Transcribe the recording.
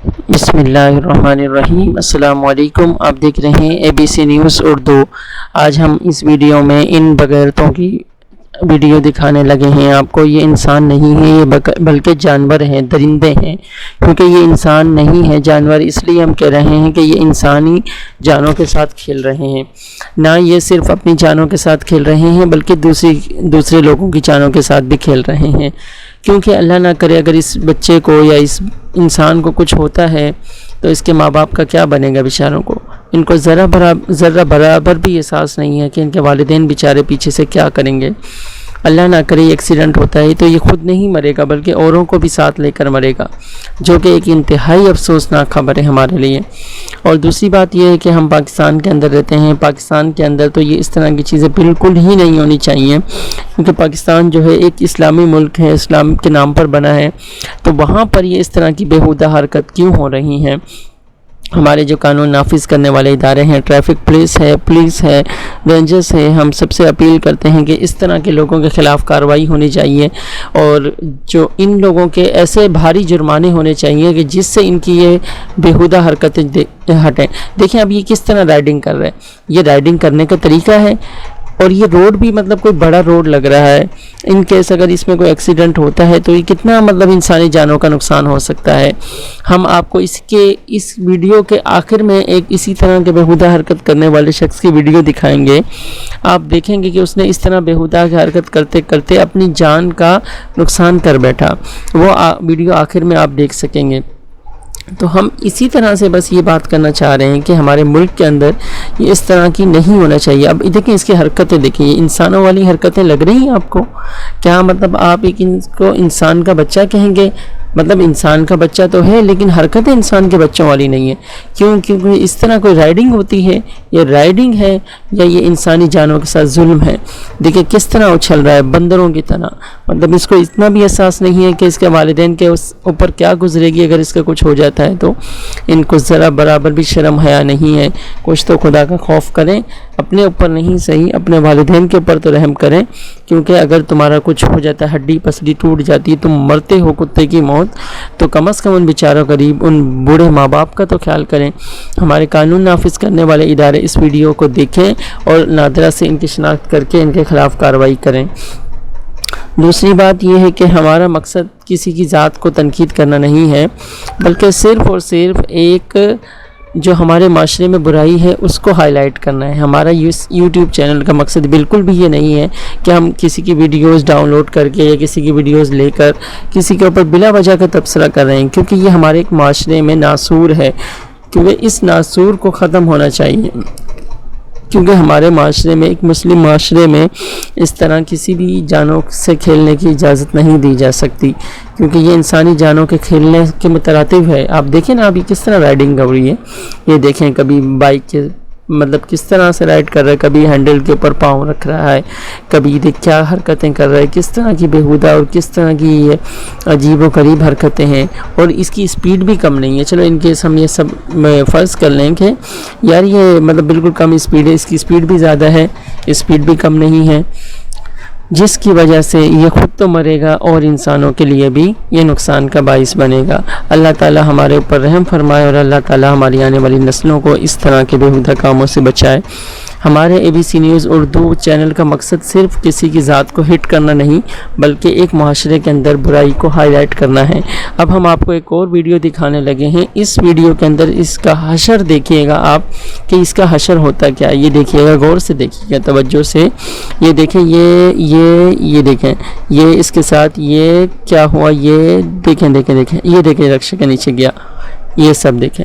بسم اللہ الرحمن الرحیم۔ السلام علیکم، آپ دیکھ رہے ہیں ABC نیوز اردو۔ آج ہم اس ویڈیو میں ان بغیرتوں کی ویڈیو دکھانے لگے ہیں آپ کو۔ یہ انسان نہیں ہے، یہ بلکہ جانور ہیں، درندے ہیں، کیونکہ یہ انسان نہیں ہے، جانور۔ اس لیے ہم کہہ رہے ہیں کہ یہ انسانی جانوں کے ساتھ کھیل رہے ہیں۔ نہ یہ صرف اپنی جانوں کے ساتھ کھیل رہے ہیں بلکہ دوسرے لوگوں کی جانوں کے ساتھ بھی کھیل رہے ہیں، کیونکہ اللہ نہ کرے اگر اس بچے کو یا اس انسان کو کچھ ہوتا ہے تو اس کے ماں باپ کا کیا بنے گا بیچاروں کو۔ ان کو ذرہ برابر بھی احساس نہیں ہے کہ ان کے والدین بیچارے پیچھے سے کیا کریں گے۔ اللہ نہ کرے یہ ایکسیڈنٹ ہوتا ہے تو یہ خود نہیں مرے گا بلکہ اوروں کو بھی ساتھ لے کر مرے گا، جو کہ ایک انتہائی افسوسناک خبر ہے ہمارے لیے۔ اور دوسری بات یہ ہے کہ ہم پاکستان کے اندر رہتے ہیں، پاکستان کے اندر تو یہ اس طرح کی چیزیں بالکل ہی نہیں ہونی چاہیے، کیونکہ پاکستان جو ہے ایک اسلامی ملک ہے، اسلام کے نام پر بنا ہے، تو وہاں پر یہ اس طرح کی بیہودہ حرکت کیوں ہو رہی ہیں؟ ہمارے جو قانون نافذ کرنے والے ادارے ہیں، ٹریفک پولیس ہے، رینجرز ہے، ہم سب سے اپیل کرتے ہیں کہ اس طرح کے لوگوں کے خلاف کارروائی ہونی چاہیے، اور جو ان لوگوں کے ایسے بھاری جرمانے ہونے چاہیے کہ جس سے ان کی یہ بیہودہ حرکتیں ہٹیں۔ دیکھیں اب یہ کس طرح رائڈنگ کر رہے ہیں، یہ رائڈنگ کرنے کا طریقہ ہے، اور یہ روڈ بھی کوئی بڑا روڈ لگ رہا ہے۔ ان کیس اگر اس میں کوئی ایکسیڈنٹ ہوتا ہے تو یہ کتنا انسانی جانوں کا نقصان ہو سکتا ہے۔ ہم آپ کو اس ویڈیو کے آخر میں ایک اسی طرح کے بیہودہ حرکت کرنے والے شخص کی ویڈیو دکھائیں گے۔ آپ دیکھیں گے کہ اس نے اس طرح بیہودہ حرکت کرتے کرتے اپنی جان کا نقصان کر بیٹھا۔ وہ ویڈیو آخر میں آپ دیکھ سکیں گے۔ تو ہم اسی طرح سے بس یہ بات کرنا چاہ رہے ہیں کہ ہمارے ملک کے اندر یہ اس طرح کی نہیں ہونا چاہیے۔ اب دیکھیں اس کی حرکتیں، دیکھیں یہ انسانوں والی حرکتیں لگ رہی ہیں آپ کو؟ کیا آپ ایک کو انسان کا بچہ کہیں گے؟ انسان کا بچہ تو ہے لیکن حرکتیں انسان کے بچوں والی نہیں ہیں۔ کیونکہ اس طرح کوئی رائڈنگ ہوتی ہے، یہ رائڈنگ ہے یا یہ انسانی جانوں کے ساتھ ظلم ہے؟ دیکھیں کس طرح اچھل رہا ہے بندروں کی طرح۔ اس کو اتنا بھی احساس نہیں ہے کہ اس کے والدین کے اوپر کیا گزرے گی اگر اس کا کچھ ہو جاتا ہے تو۔ ان کو ذرا برابر بھی شرم حیا نہیں ہے۔ کچھ تو خدا کا خوف کریں، اپنے اوپر نہیں صحیح اپنے والدین کے اوپر تو رحم کریں، کیونکہ اگر تمہارا کچھ ہو جاتا ہے، ہڈی پسلی ٹوٹ جاتی ہے، تم مرتے ہو کتے کی موت، تو کم از کم ان بیچاروں قریب ان بوڑھے ماں باپ کا تو خیال کریں۔ ہمارے قانون نافذ کرنے والے ادارے اس ویڈیو کو دیکھیں اور نادرہ سے ان کی شناخت کر کے ان کے خلاف کارروائی کریں۔ دوسری بات یہ ہے کہ ہمارا مقصد کسی کی ذات کو تنقید کرنا نہیں ہے، بلکہ صرف اور صرف ایک جو ہمارے معاشرے میں برائی ہے اس کو ہائی لائٹ کرنا ہے۔ ہمارا یوٹیوب چینل کا مقصد بالکل بھی یہ نہیں ہے کہ ہم کسی کی ویڈیوز ڈاؤن لوڈ کر کے یا کسی کی ویڈیوز لے کر کسی کے اوپر بلا وجہ کا تبصرہ کر رہے ہیں، کیونکہ یہ ہمارے ایک معاشرے میں ناسور ہے، کیونکہ اس ناسور کو ختم ہونا چاہیے۔ کیونکہ ہمارے معاشرے میں، ایک مسلم معاشرے میں، اس طرح کسی بھی جانوں سے کھیلنے کی اجازت نہیں دی جا سکتی، کیونکہ یہ انسانی جانوں کے کھیلنے کے مترادف ہے۔ آپ دیکھیں نا ابھی کس طرح رائڈنگ ہو رہی ہے، یہ دیکھیں کبھی بائک کے کس طرح سے رائڈ کر رہا ہے، کبھی ہینڈل کے اوپر پاؤں رکھ رہا ہے، کبھی کیا حرکتیں کر رہا ہے، کس طرح کی بیہودہ اور کس طرح کی یہ عجیب و غریب حرکتیں ہیں، اور اس کی سپیڈ بھی کم نہیں ہے۔ چلو ان کیس ہم یہ سب فرض کر لیں کہ یار یہ بالکل کم سپیڈ ہے، اس کی سپیڈ بھی زیادہ ہے، سپیڈ بھی کم نہیں ہے، جس کی وجہ سے یہ خود تو مرے گا اور انسانوں کے لیے بھی یہ نقصان کا باعث بنے گا۔ اللہ تعالی ہمارے اوپر رحم فرمائے اور اللہ تعالی ہماری آنے والی نسلوں کو اس طرح کے بیہودہ کاموں سے بچائے۔ ہمارے ABC نیوز اردو چینل کا مقصد صرف کسی کی ذات کو ہٹ کرنا نہیں، بلکہ ایک معاشرے کے اندر برائی کو ہائی لائٹ کرنا ہے۔ اب ہم آپ کو ایک اور ویڈیو دکھانے لگے ہیں۔ اس ویڈیو کے اندر اس کا حشر دیکھیے گا آپ کہ اس کا حشر ہوتا کیا ہے، یہ دیکھیے گا، غور سے دیکھیے گا، توجہ سے یہ دیکھیں، یہ دیکھیں یہ اس کے ساتھ یہ کیا ہوا، یہ دیکھیں، یہ دیکھیں رکشے کے نیچے گیا، یہ سب دیکھیں۔